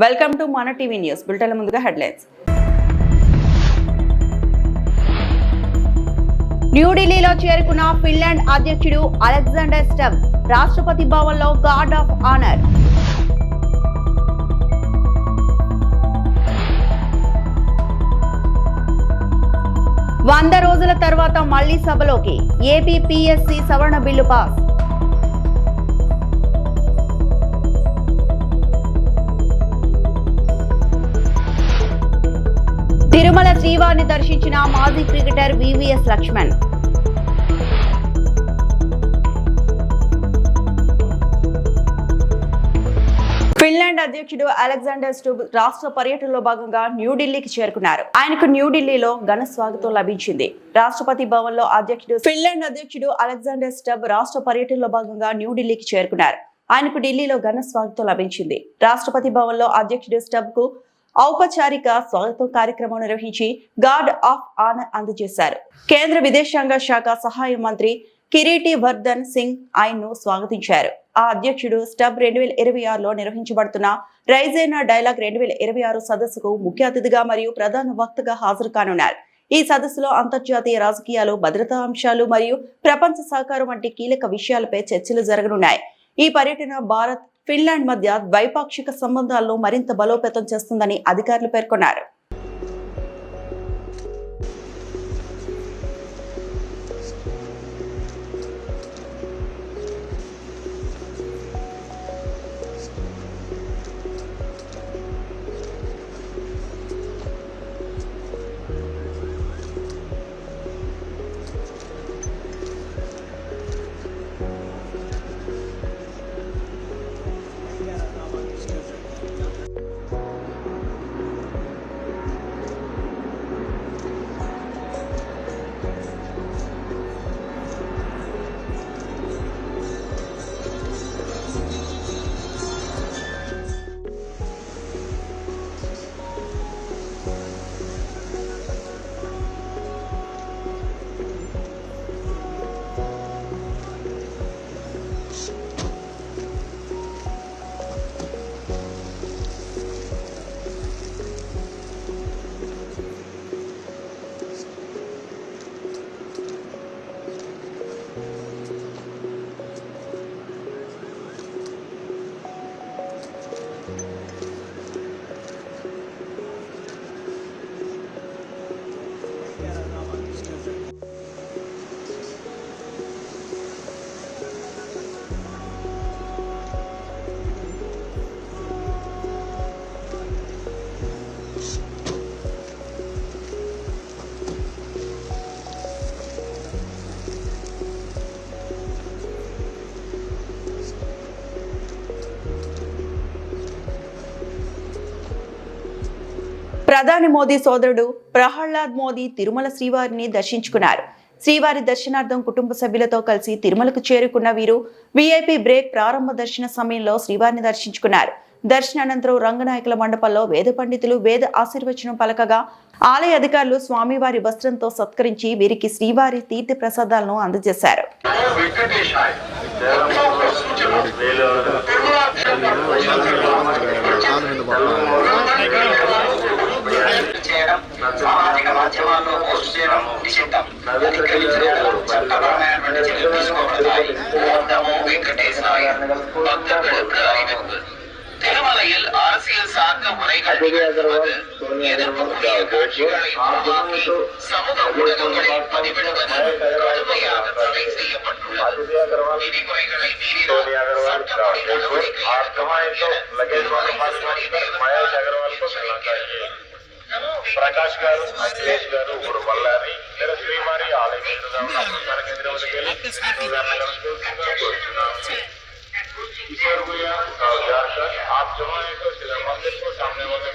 Welcome to మన TV news. బులెటిన్ల ముందుగా headlines. న్యూఢిల్లీలో చేరుకున్న ఫిన్లాండ్ అధ్యక్షుడు అలెగ్జాండర్ స్టబ్ రాష్ట్రపతి భవన్లో గార్డ్ ఆఫ్ ఆనర్. వంద రోజుల తర్వాత మళ్లీ సభలోకి ఏపీ పీఎస్సీ సవరణ బిల్లు పాస్. తిరుమల శ్రీవారిని దర్శించిన మాజీ క్రికెటర్ వివిఎస్ లక్ష్మణ్. ఫిన్లాండ్ అధ్యక్షుడు అలెగ్జాండర్ స్టబ్ రాష్ట్ర పర్యటనలో భాగంగా న్యూఢిల్లీకి చేరుకున్నారు. ఆయనకు న్యూఢిల్లీలో ఘన స్వాగతం లభించింది. రాష్ట్రపతి భవన్లో ఫిన్లాండ్ అధ్యక్షుడు అలెగ్జాండర్ స్టబ్ రాష్ట్ర పర్యటనలో భాగంగా న్యూఢిల్లీకి చేరుకున్నారు. ఆయనకు ఢిల్లీలో ఘన స్వాగతం లభించింది. రాష్ట్రపతి భవన్లో అధ్యక్షుడు స్టబ్ కు ఔపచారిక స్వాగతం కార్యక్రమం నిర్వహించి గార్డ్ ఆఫ్ ఆనర్ అందజేశారు. కేంద్ర విదేశాంగ శాఖ సహాయ మంత్రి కిరీటి వర్ధన్ సింగ్ ఆయన్ను స్వాగతించారు. ఆ అధ్యక్షుడు స్టబ్ 2026లో నిర్వహించబడుతున్న రైజైనా డైలాగ్ 2026 సదస్సుకు ముఖ్య అతిథిగా మరియు ప్రధాన వక్తగా హాజరు కానున్నారు. ఈ సదస్సులో అంతర్జాతీయ రాజకీయాలు, భద్రతా అంశాలు మరియు ప్రపంచ సహకారం వంటి కీలక విషయాలపై చర్చలు జరగనున్నాయి. ఈ పర్యటన భారత్, ఫిన్లాండ్ మధ్య ద్వైపాక్షిక సంబంధాలను మరింత బలోపేతం చేస్తుందని అధికారులు పేర్కొన్నారు. ప్రధాని మోదీ సోదరుడు ప్రహ్లాద్ మోదీ తిరుమల శ్రీవారిని దర్శించుకున్నారు. శ్రీవారి దర్శనార్థం కుటుంబ సభ్యులతో కలిసి తిరుమలకు చేరుకున్న వీరు విఐపి బ్రేక్ ప్రారంభ దర్శన సమయంలో శ్రీవారిని దర్శించుకున్నారు. దర్శనానంతరం రంగనాయకుల మండపంలో వేద పండితులు వేద ఆశీర్వచనం పలకగా ఆలయ అధికారులు స్వామివారి వస్త్రంతో సత్కరించి వీరికి శ్రీవారి తీర్థ ప్రసాదాలను అందజేశారు. సామాజిక మాధ్యమాల్లో పోస్ట్ చేయడం నిషిద్ధం. చట్టపరమైనటువంటి చర్యలు తీసుకోబడతాయి. వెంకటేశాయ பக்தர்களுக்கு அறிவிப்பு. திருமலையில் அரசியல் சார்ந்த முறைகள் நிகழ்த்துவது, எதிர்ப்புக்குரிய காட்சிகளை உருவாக்கி சமூக ஊடகங்களில் பதிவிடுவது கடுமையாக தடை செய்யப்பட்டுள்ளது. விதிமுறைகளை மீறினால் சட்டப்படி நடவடிக்கை ప్రకాష్ గారు, అఖిలేష్ గారు, ఇప్పుడు బళ్ళారి శ్రీవారి ఆలయం ईश्वर भैया झारखंड आप जमा है तो मंदिर को सामने वाले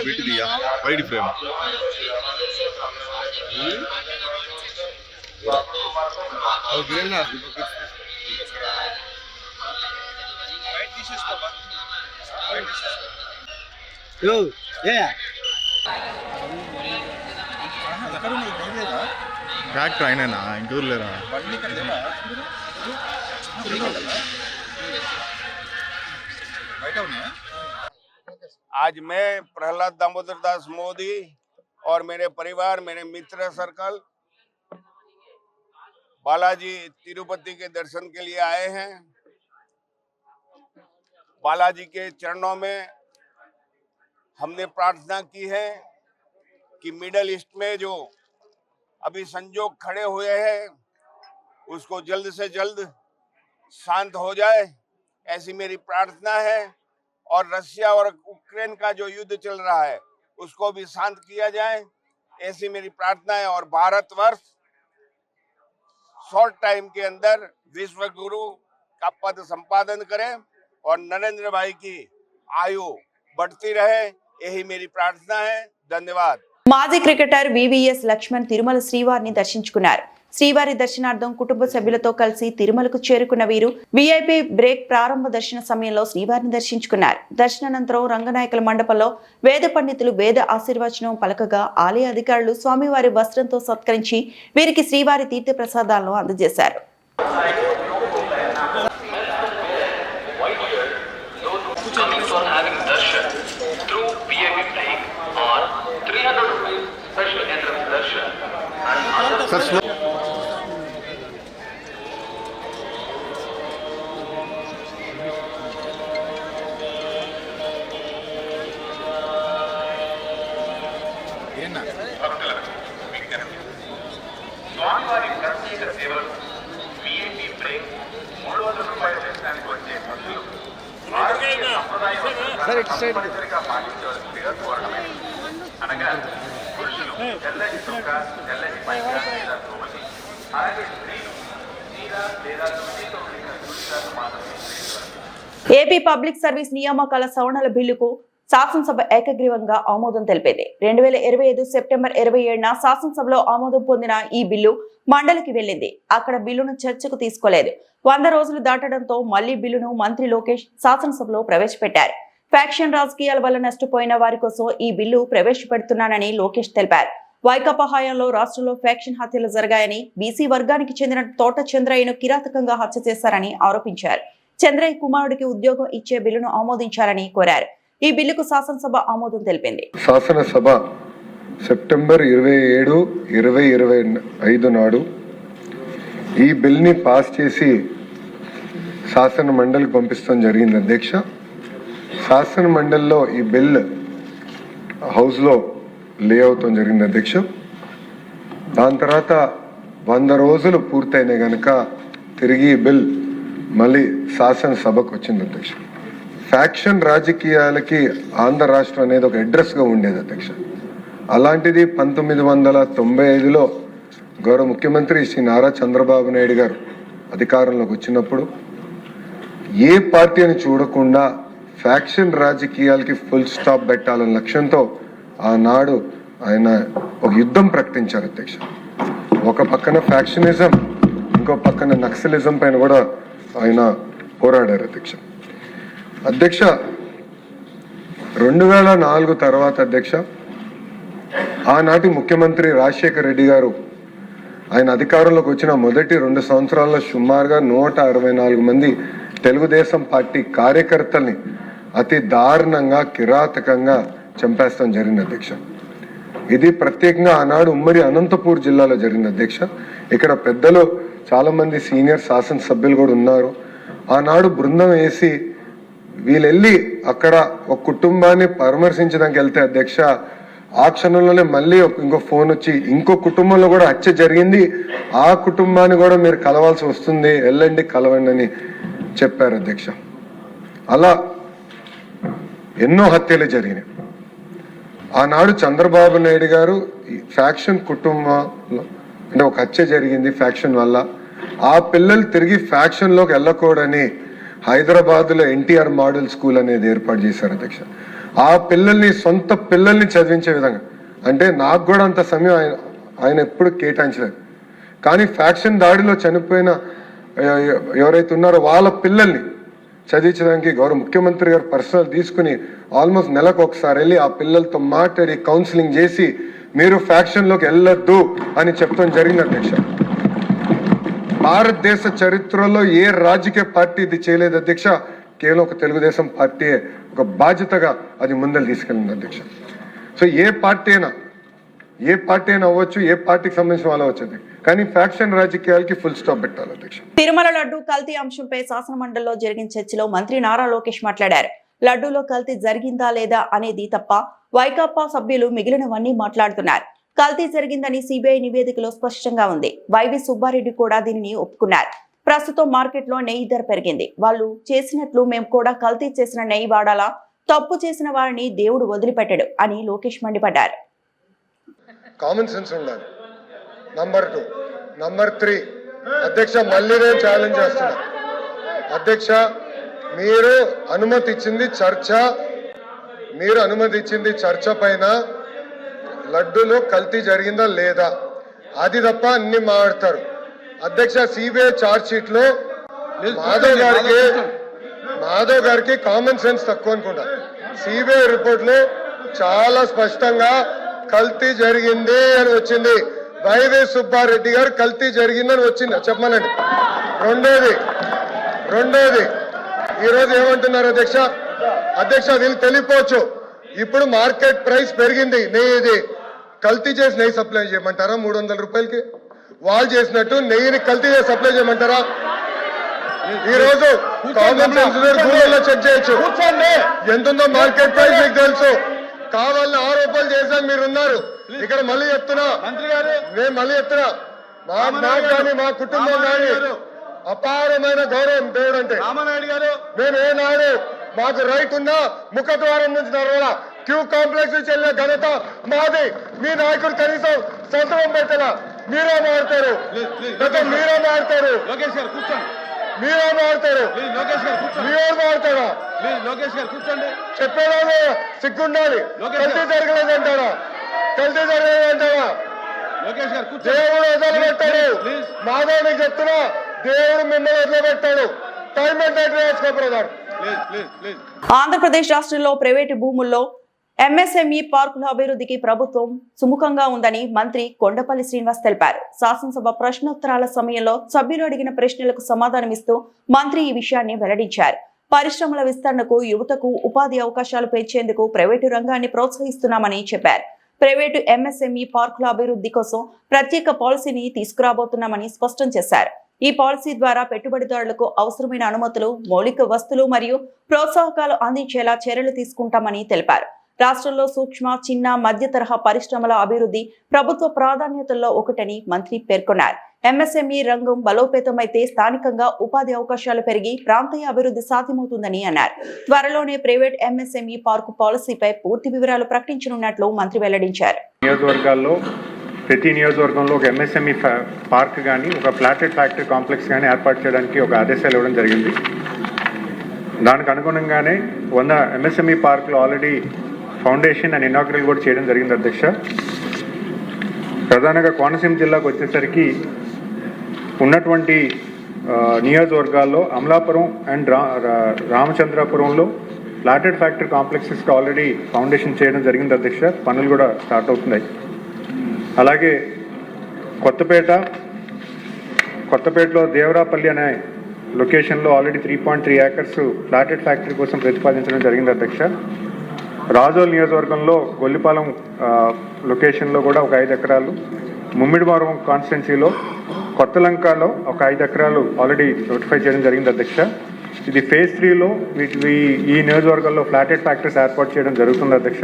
बीट दिया wide frame Yo, yeah. Tractor అయినా ఇంటూరు లేరా आज मैं प्रहलाद दामोदर दास मोदी और मेरे परिवार, मेरे मित्र सर्कल बालाजी तिरुपति के दर्शन के लिए आए हैं। बालाजी के चरणों में हमने प्रार्थना की है कि मिडल ईस्ट में जो अभी संजोग खड़े हुए हैं उसको जल्द से जल्द शांत हो जाए, ऐसी मेरी प्रार्थना है। और रशिया और यूक्रेन का जो युद्ध चल रहा है उसको भी शांत किया जाए, ऐसी मेरी प्रार्थना है। और भारतवर्ष शॉर्ट टाइम के अंदर विश्व गुरु का पद संपादन करे और नरेंद्र भाई की आयु बढ़ती रहे, यही मेरी प्रार्थना है। धन्यवाद। మాజీ క్రికెటర్ వివిఎస్ లక్ష్మణ్ తిరుమల శ్రీవారిని దర్శించుకున్నారు. శ్రీవారి దర్శనార్థం కుటుంబ సభ్యులతో కలిసి తిరుమలకు చేరుకున్న వీరు విఐపి బ్రేక్ ప్రారంభ దర్శన సమయంలో శ్రీవారిని దర్శించుకున్నారు. దర్శనానంతరం రంగనాయకుల మండపంలో వేద పండితులు వేద ఆశీర్వచనం పలకగా ఆలయ అధికారులు స్వామివారి వస్త్రంతో సత్కరించి వీరికి శ్రీవారి తీర్థ ప్రసాదాలను అందజేశారు. స్వామివారి ప్రత్యేక సేవలు విఐపి బ్రేక్ 300 రూపాయల దర్శనానికి వచ్చే భక్తులు తప్పనిసరిగా పాటించవలసిందిగా కోరడమే. అనగా పురుషులు తెల్లని చొక్కా, తెల్లని పంచ లేదా ధోవతి, అలాగే స్త్రీలు చీర లేదా ధోతితో కూడిన చుడిదార్లు మాత్రమే ధరించవచ్చు. ఏపీ పబ్లిక్ సర్వీస్ నియామకాల సవరణల బిల్లుకు శాసనసభ ఏకగ్రీవంగా ఆమోదం తెలిపింది. 2025 సెప్టెంబర్ 27న శాసనసభలో ఆమోదం పొందిన ఈ బిల్లు మండలికి వెళ్లింది. అక్కడ బిల్లును చర్చకు తీసుకోలేదు. 100 రోజులు దాటడంతో మళ్లీ బిల్లును మంత్రి లోకేష్ శాసనసభలో ప్రవేశపెట్టారు. ఫ్యాక్షన్ రాజకీయాల వల్ల నష్టపోయిన వారి కోసం ఈ బిల్లు ప్రవేశపెడుతున్నానని లోకేష్ తెలిపారు. వైకాపా హయాంలో రాష్ట్రంలో ఫ్యాక్షన్ హత్యలు జరిగాయని, బీసీ వర్గానికి చెందిన తోట చంద్రయ్యను కిరాతకంగా హత్య చేశారని ఆరోపించారు. చంద్రయ్య కుమారుడికి ఉద్యోగం ఇచ్చే బిల్లును ఆమోదించాలని కోరారు. ఈ బిల్లుకు శాసనసభ ఆమోదం తెలిపింది. శాసనసభ సెప్టెంబర్ 27, 2025 నాడు ఈ బిల్ని పాస్ చేసి శాసన మండలికి పంపిస్తాం జరిగింది అధ్యక్ష. శాసన మండలిలో ఈ బిల్ హౌస్లో లే అవుతాం జరిగింది అధ్యక్ష. దాని తర్వాత 100 రోజులు పూర్తయినాయి కనుక తిరిగి ఈ బిల్ మళ్ళీ శాసనసభకు వచ్చింది అధ్యక్ష. ఫ్యాక్షన్ రాజకీయాలకి ఆంధ్ర రాష్ట్రం అనేది ఒక అడ్రస్గా ఉండేది అధ్యక్ష. అలాంటిది 1995లో గౌరవ ముఖ్యమంత్రి శ్రీ నారా చంద్రబాబు నాయుడు గారు అధికారంలోకి వచ్చినప్పుడు ఏ పార్టీ అని చూడకుండా ఫ్యాక్షన్ రాజకీయాలకి ఫుల్ స్టాప్ పెట్టాలన్న లక్ష్యంతో ఆనాడు ఆయన ఒక యుద్ధం ప్రకటించారు అధ్యక్ష. ఒక పక్కన ఫ్యాక్షనిజం, ఇంకో పక్కన నక్సలిజం పైన కూడా ఆయన పోరాడారు అధ్యక్ష. అధ్యక్ష 2004 తర్వాత అధ్యక్ష ఆనాటి ముఖ్యమంత్రి రాజశేఖర్ రెడ్డి గారు ఆయన అధికారంలోకి వచ్చిన మొదటి 2 సంవత్సరాల్లో సుమారుగా 164 మంది తెలుగుదేశం పార్టీ కార్యకర్తల్ని అతి దారుణంగా కిరాతకంగా చంపేస్తాం జరిగింది అధ్యక్ష. ఇది ప్రత్యేకంగా ఆనాడు ఉమ్మడి అనంతపూర్ జిల్లాలో జరిగింది అధ్యక్ష. ఇక్కడ పెద్దలు చాలా మంది సీనియర్ శాసనసభ్యులు కూడా ఉన్నారు. ఆనాడు బృందం వేసి వీళ్ళు వెళ్ళి అక్కడ ఒక కుటుంబాన్ని పరామర్శించడానికి వెళ్తే అధ్యక్ష ఆ క్షణంలోనే మళ్ళీ ఇంకో ఫోన్ వచ్చి ఇంకో కుటుంబంలో కూడా హత్య జరిగింది, ఆ కుటుంబాన్ని కూడా మీరు కలవాల్సి వస్తుంది, వెళ్ళండి కలవండి అని చెప్పారు అధ్యక్ష. అలా ఎన్నో హత్యలు జరిగినాయి. ఆనాడు చంద్రబాబు నాయుడు గారు ఫ్యాక్షన్ కుటుంబంలో అంటే ఒక హత్య జరిగింది ఫ్యాక్షన్ వల్ల, ఆ పిల్లలు తిరిగి ఫ్యాక్షన్లోకి వెళ్ళకూడని హైదరాబాద్లో ఎన్టీఆర్ మోడల్ స్కూల్ అనేది ఏర్పాటు చేశారు అధ్యక్ష. ఆ పిల్లల్ని సొంత పిల్లల్ని చదివించే విధంగా, అంటే నాకు కూడా అంత సమయం ఆయన ఎప్పుడు కేటాయించలేదు, కానీ ఫ్యాక్షన్ దాడిలో చనిపోయిన ఎవరైతే ఉన్నారో వాళ్ళ పిల్లల్ని చదివించడానికి గౌరవ ముఖ్యమంత్రి గారు పర్సనల్ తీసుకుని ఆల్మోస్ట్ నెలకు ఒకసారి వెళ్ళి ఆ పిల్లలతో మాట్లాడి కౌన్సిలింగ్ చేసి మీరు ఫ్యాక్షన్లోకి వెళ్ళొద్దు అని చెప్పడం జరిగింది అధ్యక్ష. భారతదేశ చరిత్రలో ఏ రాజకీయ పార్టీ ఇది చేయలేదు అధ్యక్ష. కేవలం ఒక తెలుగుదేశం పార్టీ ఒక బాధ్యతగా అది ముందలు తీసుకెళ్ళింది అధ్యక్ష. సో ఏ పార్టీ అయినా అవ్వచ్చు, ఏ పార్టీకి సంబంధించిన వాళ్ళు అవ్వచ్చు, కానీ ఫ్యాక్షన్ రాజకీయాలకి ఫుల్ స్టాప్ పెట్టాలి అధ్యక్ష. తిరుమల లడ్డు కల్తీ అంశంపై శాసనమండలిలో జరిగిన చర్చలో మంత్రి నారా లోకేష్ మాట్లాడారు. లడ్డూలో కల్తీ జరిగిందా లేదా అనేది తప్ప వైకాపా సభ్యులు మిగిలినవన్నీ మాట్లాడుతున్నారు. కల్తీ జరిగిందని సిబిఐ నివేదికలో స్పష్టంగా ఉంది. వైవి సుబ్బారెడ్డి కూడా దీనిని ఒప్పుకున్నారు. ప్రస్తుతం మార్కెట్లో నెయ్యి ధర పెరిగింది. వాళ్ళు చేసినట్లు మేము కూడా కల్తీ చేసిన నెయ్యి వాడాలా? తప్పు చేసిన వారిని దేవుడు వదిలిపెట్టడు అని లోకేష్ మండిపడ్డారు. కామన్ సెన్స్ ఉండాలి. నంబర్ 2. నంబర్ 3 అధ్యక్ష, మళ్ళీ నేను ఛాలెంజ్ చేస్తున్నా అధ్యక్ష, మీరు అనుమతి ఇచ్చింది చర్చ పైన లడ్డూలో కల్తీ జరిగిందా లేదా అది తప్ప అన్ని మాట్లాడతారు అధ్యక్ష. సిబిఐ చార్జ్ షీట్ లో మాధవ్ గారికి కామన్ సెన్స్ తక్కువ అనుకుంటా. సిబిఐ రిపోర్ట్ లో చాలా స్పష్టంగా కల్తీ జరిగింది అని వచ్చింది. వైవి సుబ్బారెడ్డి గారు కల్తీ జరిగిందని వచ్చింది చెప్పమనండి. రెండోది ఈరోజు ఏమంటున్నారు అధ్యక్ష వీళ్ళు తెలియపోవచ్చు. ఇప్పుడు మార్కెట్ ప్రైస్ పెరిగింది. నెయ్యి కల్తీ చేసి నెయ్యి సప్లై చేయమంటారా 300 రూపాయలకి? వాళ్ళు చేసినట్టు నెయ్యిని కల్తీ చేసి సప్లై చేయమంటారా? ఈ రోజు కామన్ సెన్స్ గూగుల్లో చెక్ చేయొచ్చు ఎంతుందో మార్కెట్ ప్రైస్ మీకు తెలుసు. కావాలని ఆరోపణలు చేశాను మీరున్నారు ఇక్కడ. మళ్ళీ చెప్తున్నా నాకు కానీ మా కుటుంబం కానీ అపారమైన గౌరవం దేవుడు అంటే. మేము ఏనాడు మాకు రైట్ ఉన్నా ముఖద్వారం నుంచి నడవాలా, క్యూ కాంప్లెక్స్ నుంచి వెళ్ళే ఘనత మాది. మీ నాయకుడు కనీసం సంతకం పెట్టాలా? మీరే మారుతారు చెప్పేదాన్ని సిగ్గుండాలి. కల్తీ జరగలేదంటారా? దేవుడు వదిలిపెట్టాడు. మాధవ్ చెప్తున్నా, దేవుడు మిమ్మల్ని వదిలిపెట్టాడు. టైం ఎంత వేసుకో బ్రదర్. ఆంధ్రప్రదేశ్ రాష్ట్రంలో ప్రైవేటు భూముల్లో ఎంఎస్ఎంఈ పార్కుల అభివృద్ధికి ప్రభుత్వం సుముఖంగా ఉందని మంత్రి కొండపల్లి శ్రీనివాస్ తెలిపారు. శాసనసభ ప్రశ్నోత్తరాల సమయంలో సభ్యులు అడిగిన ప్రశ్నలకు సమాధానమిస్తూ మంత్రి ఈ విషయాన్ని వెల్లడించారు. పరిశ్రమల విస్తరణకు, యువతకు ఉపాధి అవకాశాలు పెంచేందుకు ప్రైవేటు రంగాన్ని ప్రోత్సహిస్తున్నామని చెప్పారు. ప్రైవేటు ఎంఎస్ఎంఈ పార్కుల అభివృద్ధి కోసం ప్రత్యేక పాలసీని తీసుకురాబోతున్నామని స్పష్టం చేశారు. ఈ పాలసీ ద్వారా పెట్టుబడిదారులకు అవసరమైన అనుమతులు, మౌలిక వస్తువులు మరియు ప్రోత్సాహకాలు అందించేలా చర్యలు తీసుకుంటామని తెలిపారు. రాష్ట్రంలో సూక్ష్మ, చిన్న, మధ్య తరహా పరిశ్రమల అభివృద్ధి ప్రభుత్వ ప్రాధాన్యతల్లో ఒకటని మంత్రి పేర్కొన్నారు. ఎంఎస్ఎంఈ రంగం బలోపేతమైతే స్థానికంగా ఉపాధి అవకాశాలు పెరిగి ప్రాంతీయ అభివృద్ధి సాధ్యమవుతుందని అన్నారు. త్వరలోనే ప్రైవేట్ ఎంఎస్ఎంఈ పార్కు పాలసీపై పూర్తి వివరాలు ప్రకటించనున్నట్లు మంత్రి వెల్లడించారు. ప్రతి నియోజకవర్గంలో ఒక ఎంఎస్ఎంఈ పార్క్ కానీ, ఒక ప్లాటెడ్ ఫ్యాక్టరీ కాంప్లెక్స్ కానీ ఏర్పాటు చేయడానికి ఒక ఆదేశాలు ఇవ్వడం జరిగింది. దానికి అనుగుణంగానే 100 ఎంఎస్ఎంఈ పార్కులు ఆల్రెడీ ఫౌండేషన్ అండ్ ఇనాగ్రల్ కూడా చేయడం జరిగింది అధ్యక్ష. ప్రధానంగా కోనసీమ జిల్లాకు వచ్చేసరికి ఉన్నటువంటి నియోజకవర్గాల్లో అమలాపురం అండ్ రామచంద్రాపురంలో ప్లాటెడ్ ఫ్యాక్టరీ కాంప్లెక్సెస్కి ఆల్రెడీ ఫౌండేషన్ చేయడం జరిగింది అధ్యక్ష. పనులు కూడా స్టార్ట్ అవుతున్నాయి. అలాగే కొత్తపేటలో దేవరాపల్లి అనే లొకేషన్లో ఆల్రెడీ 3.3 ఏకర్స్ ప్లాటెడ్ ఫ్యాక్టరీ కోసం ప్రతిపాదించడం జరిగింది అధ్యక్ష. రాజోల్ నియోజకవర్గంలో గొల్లిపాలెం లొకేషన్లో కూడా ఒక 5 ఎకరాలు, ముమ్మిడివరం కాన్స్టిట్యున్సీలో కొత్తలంకలో ఒక 5 ఎకరాలు ఆల్రెడీ నోటిఫై చేయడం జరిగింది అధ్యక్ష. ఇది ఫేజ్ 3లో ఈ నియోజకవర్గంలో ఫ్లాటెడ్ ఫ్యాక్టరీస్ ఏర్పాటు చేయడం జరుగుతుంది అధ్యక్ష.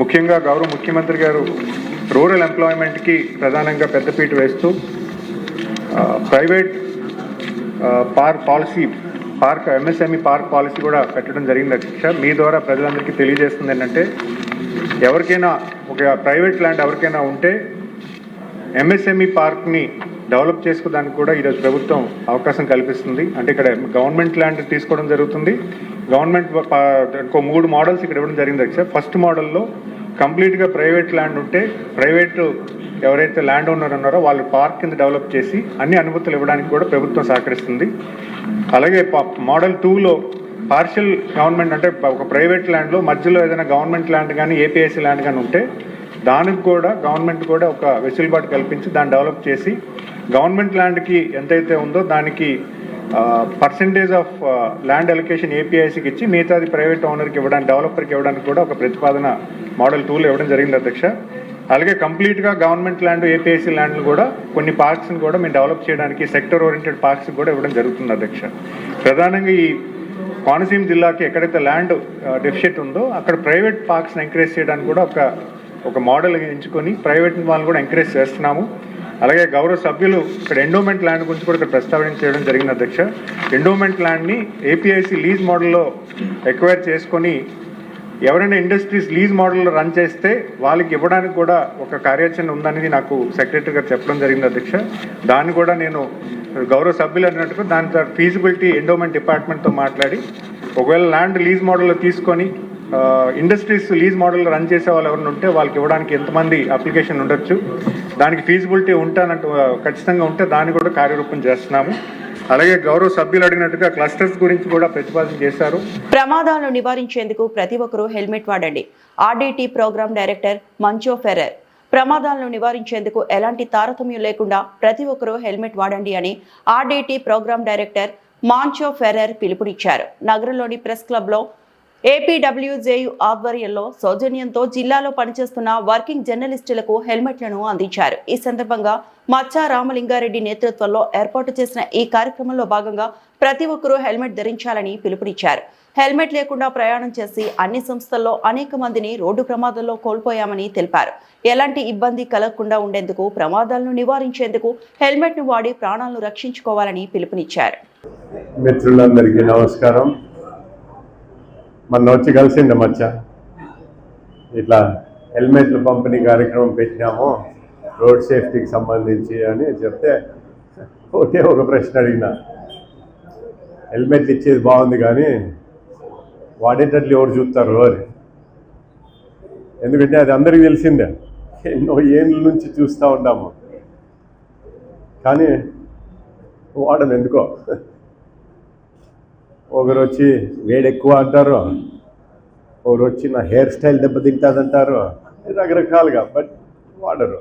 ముఖ్యంగా గౌరవ ముఖ్యమంత్రి గారు రూరల్ ఎంప్లాయ్మెంట్కి ప్రధానంగా పెద్దపీట వేస్తూ ప్రైవేట్ ఎంఎస్ఎంఈ పార్క్ పాలసీ కూడా పెట్టడం జరిగింది అధ్యక్ష. మీ ద్వారా ప్రజలందరికీ తెలియజేస్తుంది ఏంటంటే, ఎవరికైనా ఒక ప్రైవేట్ ల్యాండ్ ఎవరికైనా ఉంటే ఎంఎస్ఎంఈ పార్క్ని డెవలప్ చేసుకోవడానికి కూడా ఈరోజు ప్రభుత్వం అవకాశం కల్పిస్తుంది. అంటే ఇక్కడ గవర్నమెంట్ ల్యాండ్ తీసుకోవడం జరుగుతుంది. గవర్నమెంట్ ఇంకో 3 మోడల్స్ ఇక్కడ ఇవ్వడం జరిగింది అధ్యక్ష. ఫస్ట్ మోడల్లో కంప్లీట్గా ప్రైవేట్ ల్యాండ్ ఉంటే ప్రైవేటు ఎవరైతే ల్యాండ్ ఓనర్ ఉన్నారో వాళ్ళు పార్క్ కింద డెవలప్ చేసి అన్ని అనుమతులు ఇవ్వడానికి కూడా ప్రభుత్వం సహకరిస్తుంది. అలాగే మోడల్ 2లో పార్షియల్ గవర్నమెంట్, అంటే ఒక ప్రైవేట్ ల్యాండ్లో మధ్యలో ఏదైనా గవర్నమెంట్ ల్యాండ్ కానీ ఏపీఐసీ ల్యాండ్ కానీ ఉంటే దానికి కూడా గవర్నమెంట్ కూడా ఒక వెసులుబాటు కల్పించి దాన్ని డెవలప్ చేసి గవర్నమెంట్ ల్యాండ్కి ఎంతైతే ఉందో దానికి పర్సంటేజ్ ఆఫ్ ల్యాండ్ అలొకేషన్ ఏపీఐసికి ఇచ్చి మిగతాది ప్రైవేట్ ఓనర్కి ఇవ్వడానికి, డెవలపర్కి ఇవ్వడానికి కూడా ఒక ప్రతిపాదన మోడల్ 2లో ఇవ్వడం జరిగింది అధ్యక్ష. అలాగే కంప్లీట్గా గవర్నమెంట్ ల్యాండ్, ఏపీఐసి ల్యాండ్లు కూడా కొన్ని పార్క్స్ని కూడా మేము డెవలప్ చేయడానికి సెక్టర్ ఓరియంటెడ్ పార్క్స్ కూడా ఇవ్వడం జరుగుతుంది అధ్యక్ష. ప్రధానంగా ఈ కోనసీమ జిల్లాకి ఎక్కడైతే ల్యాండ్ డెఫిషిట్ ఉందో అక్కడ ప్రైవేట్ పార్క్స్ని ఎంకరేజ్ చేయడానికి కూడా ఒక మోడల్ ఎంచుకొని ప్రైవేట్ వాళ్ళని కూడా ఎంకరేజ్ చేస్తున్నాము. అలాగే గౌరవ సభ్యులు ఇక్కడ ఎండోమెంట్ ల్యాండ్ గురించి కూడా ఇక్కడ ప్రస్తావించడం జరిగింది అధ్యక్ష. ఎండోమెంట్ ల్యాండ్ని ఏపీఐసి లీజ్ మోడల్లో ఎక్వైర్ చేసుకొని ఎవరైనా ఇండస్ట్రీస్ లీజ్ మోడల్లో రన్ చేస్తే వాళ్ళకి ఇవ్వడానికి కూడా ఒక కార్యాచరణ ఉందనేది నాకు సెక్రటరీ గారు చెప్పడం జరిగింది అధ్యక్ష. దాన్ని కూడా నేను గౌరవ సభ్యులు అన్నట్టుగా దాని ఫీజిబిలిటీ ఎండోమెంట్ డిపార్ట్మెంట్తో మాట్లాడి ఒకవేళ ల్యాండ్ లీజ్ మోడల్లో తీసుకొని ఇండస్ట్రీస్ లీజ్ మోడల్లో రన్ చేసే వాళ్ళు ఎవరైనా ఉంటే వాళ్ళకి ఇవ్వడానికి ఎంతమంది అప్లికేషన్ ఉండొచ్చు, దానికి ఫీజిబిలిటీ ఉంటానంటూ ఖచ్చితంగా ఉంటే దాన్ని కూడా కార్యరూపం చేస్తున్నాము. అలాగే గౌరవ సభ్యులు అడిగినట్టుగా క్లస్టర్స్ గురించి కూడా ప్రతిపాదన చేశారు. ప్రమాదాలను నివారించేందుకు ప్రతి ఒక్కరూ హెల్మెట్ వాడండి. ఆర్డీటీ ప్రోగ్రామ్ డైరెక్టర్ మంచో ఫెర్రర్. ప్రమాదాలను నివారించేందుకు ఎలాంటి తారతమ్యం లేకుండా ప్రతి ఒక్కరూ హెల్మెట్ వాడండి అని ఆర్డీటీ ప్రోగ్రామ్ డైరెక్టర్ మాంచో ఫెర్రర్ పిలుపునిచ్చారు. నగరంలోని ప్రెస్ క్లబ్లో ఏపీడబ్ల్యూజేయు ఆధ్వర్యంలో సౌజన్యంతో జిల్లాలో పనిచేస్తున్న వర్కింగ్ జర్నలిస్టులకు హెల్మెట్లను అందించారు. ఈ సందర్భంగా మచ్చా రామలింగారెడ్డి నేతృత్వంలో ఏర్పాటు చేసిన ఈ కార్యక్రమంలో భాగంగా ప్రతి ఒక్కరూ హెల్మెట్ ధరించాలని పిలుపునిచ్చారు. హెల్మెట్ లేకుండా ప్రయాణం చేసి అన్ని సంస్థల్లో అనేక మందిని రోడ్డు ప్రమాదంలో కోల్పోయామని తెలిపారు. ఎలాంటి ఇబ్బంది కలగకుండా ఉండేందుకు, ప్రమాదాలను నివారించేందుకు హెల్మెట్ను వాడి ప్రాణాలను రక్షించుకోవాలని పిలుపునిచ్చారు. మిత్రులందరికీ నమస్కారం. మొన్న వచ్చి కలిసిండే మచ్చ ఇట్లా హెల్మెట్లు పంపిణీ కార్యక్రమం పెట్టినాము రోడ్ సేఫ్టీకి సంబంధించి అని చెప్తే ఒక ప్రశ్న అడిగిన. హెల్మెట్లు ఇచ్చేది బాగుంది కానీ వాడేటట్లు ఎవరు చూస్తారు అని. ఎందుకంటే అది అందరికీ తెలిసిందే, ఎన్నో ఏళ్ళ నుంచి చూస్తూ ఉంటాము కానీ వాడను ఎందుకో. ఒకరు వచ్చి వేడెక్కువ అంటారు, ఒకరు వచ్చి నా హెయిర్ స్టైల్ దెబ్బతింటుందంటారు, రకరకాలుగా. బట్ వాడరు,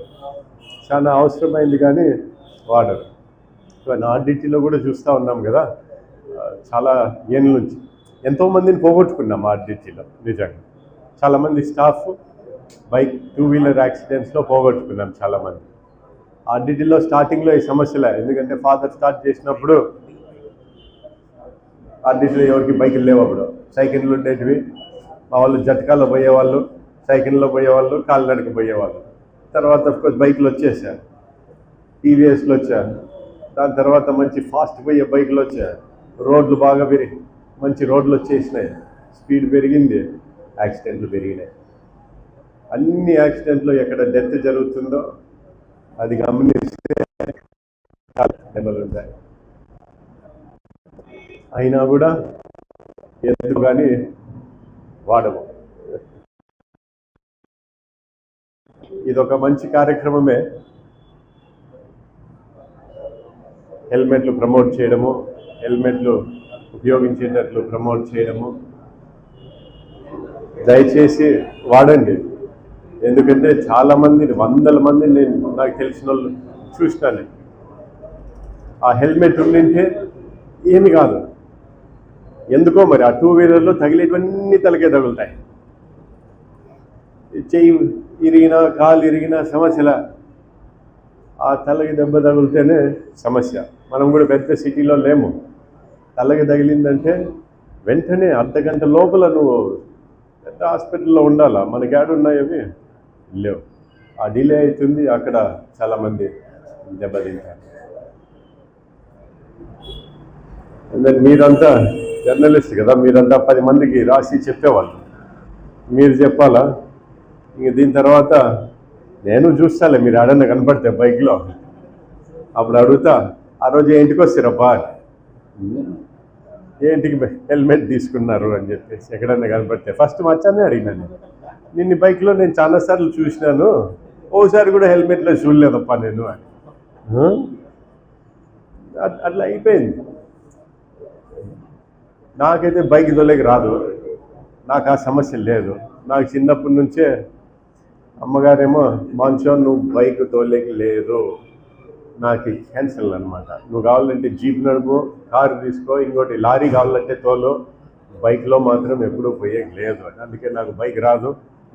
చాలా అవసరమైంది కానీ వాడరు. ఆర్డిటీలో కూడా చూస్తూ ఉన్నాం కదా, చాలా ఏళ్ళ నుంచి ఎంతోమందిని పోగొట్టుకున్నాం ఆర్డిటీలో. నిజంగా చాలామంది స్టాఫ్ బైక్ 2 వీలర్ యాక్సిడెంట్స్లో పోగొట్టుకున్నాం చాలామంది. ఆర్డిటీలో స్టార్టింగ్లో ఈ సమస్యలే, ఎందుకంటే ఫాదర్ స్టార్ట్ చేసినప్పుడు ఆర్డిటీలో ఎవరికి బైకులు లేవు. అప్పుడు సైకిళ్ళు ఉండేటివి. మా వాళ్ళు జట్కాలో పోయేవాళ్ళు, సైకిల్లో పోయేవాళ్ళు, కాలినడక పోయేవాళ్ళు. తర్వాత అఫ్కోర్స్ బైకులు వచ్చేసారు, టీవీఎస్లు వచ్చారు. దాని తర్వాత మంచి ఫాస్ట్ పోయే బైకులు వచ్చాయి. రోడ్లు బాగా మంచి రోడ్లు వచ్చేసినాయి, స్పీడ్ పెరిగింది, యాక్సిడెంట్లు పెరిగినాయి. అన్ని యాక్సిడెంట్లు ఎక్కడ డెత్ జరుగుతుందో అది గమనిస్తే దెబ్బలు ఉంటాయి. అయినా కూడా ఎందుకు కానీ వాడము. ఇదొక మంచి కార్యక్రమమే, హెల్మెట్లు ప్రమోట్ చేయడము, హెల్మెట్లు ఉపయోగించేటట్లు ప్రమోట్ చేయడము. దయచేసి వాడండి, ఎందుకంటే చాలామంది, వందల మంది నేను నాకు తెలిసిన వాళ్ళు చూసినాను. ఆ హెల్మెట్ ఉండింటే ఏమి కాదు, ఎందుకో మరి ఆ 2 వీలర్లో తగిలేటివన్నీ తలకే తగులుతాయి. చెయ్యి ఇరిగినా, కాలు ఇరిగినా సమస్యల, ఆ తలకి దెబ్బ తగిలితేనే సమస్య. మనం కూడా పెద్ద సిటీలో లేము. తలకి తగిలిందంటే వెంటనే అర్ధగంట లోపల నువ్వు పెద్ద హాస్పిటల్లో ఉండాలా. మనకి ఏడున్నాయవి లేవు. ఆ డిలే అవుతుంది, అక్కడ చాలామంది దెబ్బతింటారు. దెన్ మీరంతా జర్నలిస్ట్ కదా, మీరంతా 10 మందికి రాసి చెప్పేవాళ్ళు, మీరు చెప్పాలా. ఇంక దీని తర్వాత నేను చూస్తాలే, మీరు ఆడన్నా కనపడితే బైక్లో అప్పుడు అడుగుతా, ఆ రోజు ఏంటికి వస్తారబ్బా, ఏంటికి హెల్మెట్ తీసుకున్నారు అని చెప్పేసి ఎక్కడన్నా కనపడితే ఫస్ట్ మచ్చానే అడిగినాను. నిన్ను బైక్లో నేను చాలాసార్లు చూసినాను, ఓసారి కూడా హెల్మెట్లో చూడలేదప్పా నేను అని. అట్లా అయిపోయింది. నాకైతే బైక్ తోలేకి రాదు, నాకు ఆ సమస్య లేదు. నాకు చిన్నప్పటి నుంచే అమ్మగారేమో మాన్సోన్ నువ్వు బైక్ తోలేకి లేదు, నాకు క్యాన్సిల్ అనమాట. నువ్వు కావాలంటే జీప్ నడుపు, కారు తీసుకో, ఇంకోటి లారీ కావాలంటే తోలు, బైక్లో మాత్రం ఎప్పుడూ పోయేకి లేదు. అందుకే నాకు బైక్ రాదు,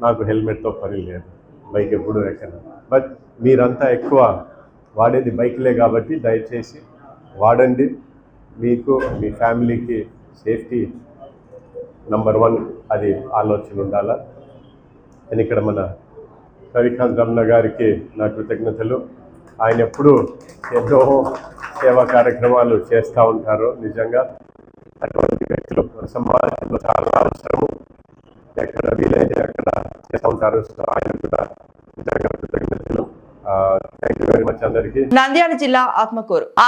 నాకు హెల్మెట్తో పని లేదు, బైక్ ఎప్పుడూ ఎక్కను. బట్ మీరంతా ఎక్కువ వాడేది బైక్లే కాబట్టి దయచేసి వాడండి. మీకు మీ ఫ్యామిలీకి సేఫ్టీ నంబర్ 1 అది ఆలోచన ఉండాలా. నేను ఇక్కడ మన రవికాంత్ రమణ గారికి నా కృతజ్ఞతలు. ఆయన ఎప్పుడూ ఎన్నో సేవా కార్యక్రమాలు చేస్తూ ఉంటారు. నిజంగా అటువంటి వ్యక్తులు మన సమాజంలో చాలా అవసరము. ఎక్కడ వీలైతే అక్కడ చేస్తూ ఉంటారు. సో ఆయన కూడా నిజంగా కృతజ్ఞతలు. థ్యాంక్ యూ వెరీ మచ్ అందరికీ. నంద్యాల జిల్లా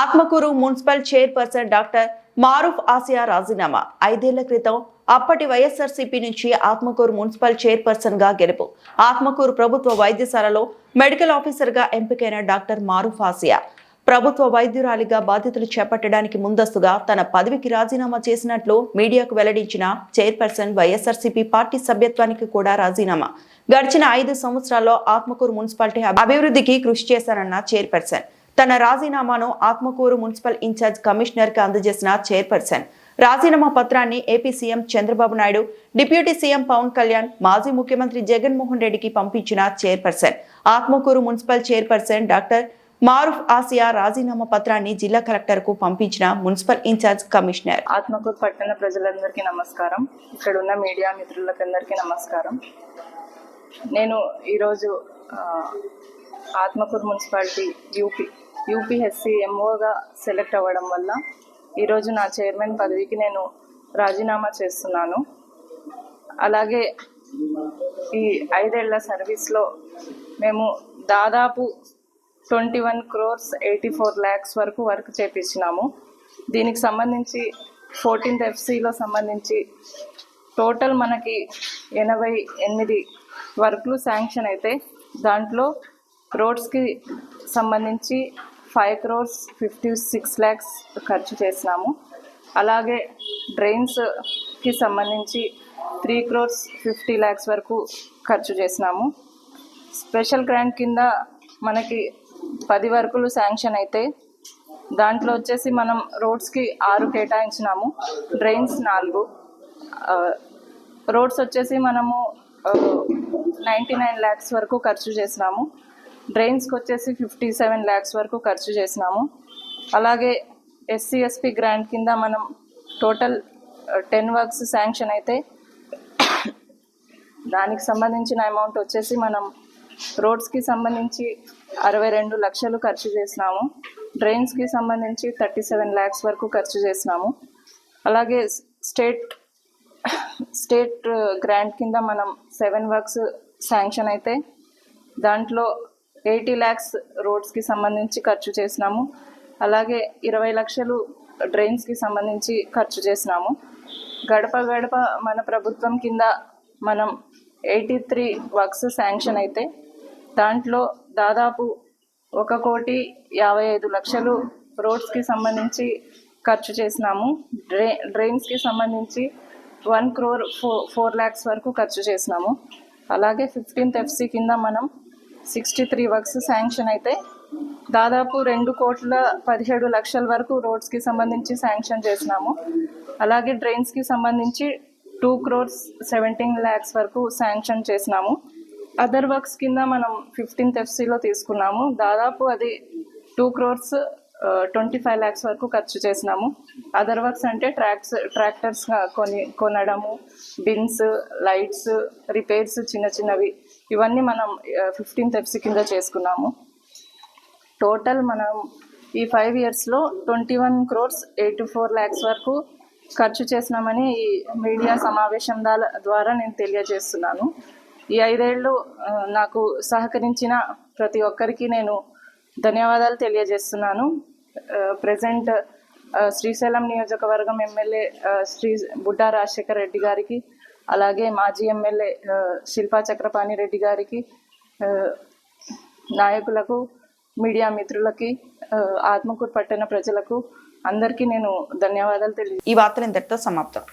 Atmakur municipal chairperson doctor Maroof Asiya రాజీనామా. 5 ఏళ్ల క్రితం అప్పటి వైఎస్ఆర్సీపీ నుంచి ఆత్మకూరు మున్సిపల్ చైర్పర్సన్ గా గెలుపు. ఆత్మకూరు ప్రభుత్వ వైద్యశాలలో మెడికల్ ఆఫీసర్ గా ఎంపికైన డాక్టర్ మారూఫ్ ఆసియా ప్రభుత్వ వైద్యురాలిగా బాధ్యతలు చేపట్టడానికి ముందస్తుగా తన పదవికి రాజీనామా చేసినట్లు మీడియాకు వెల్లడించిన చైర్పర్సన్ వైఎస్ఆర్సీపీ పార్టీ సభ్యత్వానికి కూడా రాజీనామా. గడిచిన 5 సంవత్సరాల్లో ఆత్మకూరు మున్సిపాలిటీ అభివృద్ధికి కృషి చేశానన్న చైర్పర్సన్ తన రాజీనామాను ఆత్మకూరు మున్సిపల్ ఇన్ఛార్జ్ కమిషనర్ కి అందజేసిన చైర్పర్సన్ రాజీనామా పత్రాన్ని AP CM Chandrababu Naidu, deputy CM Pawan Kalyan, మాజీ ముఖ్యమంత్రి జగన్మోహన్ రెడ్డికి పంపించిన chairperson Atmakur municipal chairperson doctor Maroof Asiya రాజీనామా పత్రాన్ని జిల్లా కలెక్టర్ కు పంపించిన మున్సిపల్ ఇన్ఛార్జ్ కమిషనర్. ఆత్మకూరు పట్టణ ప్రజలందరికీ నమస్కారం. ఇక్కడ ఉన్న మీడియా మిత్రులకందరికీ నమస్కారం. నేను ఈరోజు ఆత్మకూరు మున్సిపాలిటీ యూపీహెచ్సి ఎంఓగా సెలెక్ట్ అవ్వడం వల్ల ఈరోజు నా చైర్మన్ పదవికి నేను రాజీనామా చేస్తున్నాను. అలాగే ఈ 5 ఏళ్ల సర్వీస్లో మేము దాదాపు 21 crores 84 lakhs వరకు వర్క్ చేపించినాము. దీనికి సంబంధించి 14th FCలో సంబంధించి టోటల్ మనకి 88 వర్క్లు శాంక్షన్ అయితే దాంట్లో రోడ్స్కి సంబంధించి 5 crores 56 lakhs ఖర్చు చేసినాము. అలాగే డ్రైన్స్కి సంబంధించి 3 crores 50 lakhs వరకు ఖర్చు చేసినాము. స్పెషల్ గ్రాంట్ కింద మనకి 10 వర్కులు శాంక్షన్ అయితే దాంట్లో వచ్చేసి మనం రోడ్స్కి 6 కేటాయించినాము, డ్రైన్స్ 4. రోడ్స్ వచ్చేసి మనము 99 lakhs వరకు ఖర్చు చేసినాము. డ్రైన్స్కి వచ్చేసి 57 lakhs వరకు ఖర్చు చేసినాము. అలాగే SC/SP గ్రాంట్ కింద మనం టోటల్ 10 వర్క్స్ శాంక్షన్ అయితే దానికి సంబంధించిన అమౌంట్ వచ్చేసి మనం రోడ్స్కి సంబంధించి 62 లక్షలు ఖర్చు చేసినాము. డ్రైన్స్కి సంబంధించి 37 lakhs వరకు ఖర్చు చేసినాము. అలాగే స్టేట్ గ్రాంట్ కింద మనం 7 వర్క్స్ శాంక్షన్ అయితే దాంట్లో 80 lakhs రోడ్స్కి సంబంధించి ఖర్చు చేసినాము. అలాగే 20 లక్షలు డ్రైన్స్కి సంబంధించి ఖర్చు చేసినాము. గడప గడప మన ప్రభుత్వం కింద మనం 83 వర్క్స్ శాంక్షన్ అయితే దాంట్లో దాదాపు 1,55,00,000 రోడ్స్కి సంబంధించి ఖర్చు చేసినాము. డ్రైన్స్కి సంబంధించి 1 crore 4 lakhs వరకు ఖర్చు చేసినాము. అలాగే 15th FC కింద మనం 63 వర్క్స్ శాంక్షన్ అయితే దాదాపు 2,17,00,000 వరకు రోడ్స్కి సంబంధించి శాంక్షన్ చేసినాము. అలాగే డ్రైన్స్కి సంబంధించి 2 crores 17 lakhs వరకు శాంక్షన్ చేసినాము. అదర్ వర్క్స్ కింద మనం 15th FCలో తీసుకున్నాము. దాదాపు అది 2 crores 25 lakhs వరకు ఖర్చు చేసినాము. అదర్ వర్క్స్ అంటే ట్రాక్టర్స్ కొనడము, బిన్స్, లైట్స్, రిపేర్స్ చిన్నవి ఇవన్నీ మనం 15th FC కింద చేసుకున్నాము. టోటల్ మనం ఈ 5 yearsలో 21 crores 84 lakhs వరకు ఖర్చు చేసినామని ఈ మీడియా సమావేశం ద్వారా నేను తెలియజేస్తున్నాను. ఈ 5 ఏళ్ళు నాకు సహకరించిన ప్రతి ఒక్కరికి నేను ధన్యవాదాలు తెలియజేస్తున్నాను. ప్రెజెంట్ శ్రీశైలం నియోజకవర్గం ఎమ్మెల్యే శ్రీ బుడ్డా రాజశేఖర్ రెడ్డి గారికి, అలాగే మాజీ ఎమ్మెల్యే శిల్పా చక్రపాణి రెడ్డి గారికి, నాయకులకు, మీడియా మిత్రులకి, ఆత్మకూరు పట్టణ ప్రజలకు అందరికీ నేను ధన్యవాదాలు ఈ వార్తలు ఇంతటితో సమాప్తం.